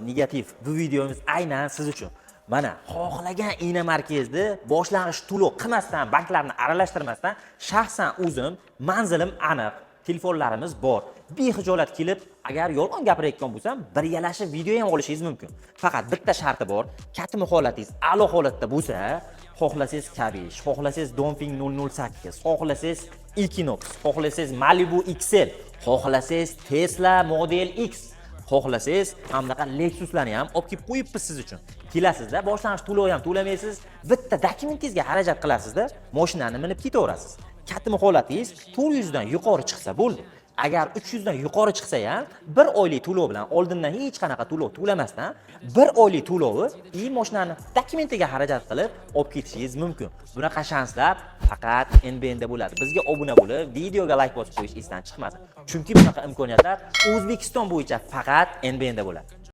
negativ. Bu videomiz aynan siz uchun. Mana xohlagan Ina Markezni boshlang'ich to'lov qilmasdan, banklarni aralashtirmasdan shaxsan o'zim, manzilim aniq, telefonlarimiz bor. Bexijolat kelib, agar yolg'on gapirayotgan bo'lsam, birgalashib video ham olishingiz mumkin. Faqat bitta sharti bor. Katma holatingiz a'lo holatda bo'lsa, xohlasangiz Kavish, xohlasangiz Dongfeng 008, xohlasangiz Equinox, xohlasangiz Malibu XL, xohlasangiz Tesla Model X, xohlasangiz hamdaqa Lexuslarni ham olib kelib qo'yibmiz siz uchun. Kelasizda, boshlang'ich to'lov ham to'lamaysiz, bitta dokumentingizga xarajat qilasizda, mashinani minib ketaverasiz. Katma holatingiz 400 dan yuqori chiqsa bo'ldi. Agar 300 dan yuqori chiqsa ham, 1 oylik to'lov bilan oldindan hech qanaqa to'lov to'lamasdan 1 oylik to'lovi mashinani dokumentiga xarajat qilib olib ketishingiz mumkin. Bunaqa shanslar faqat NBNda bo'ladi. Bizga obuna bo'lib, videoga like bosib qo'yish esdan chiqmasin. Chunki bunaqa imkoniyatlar O'zbekiston bo'yicha faqat NBNda bo'ladi.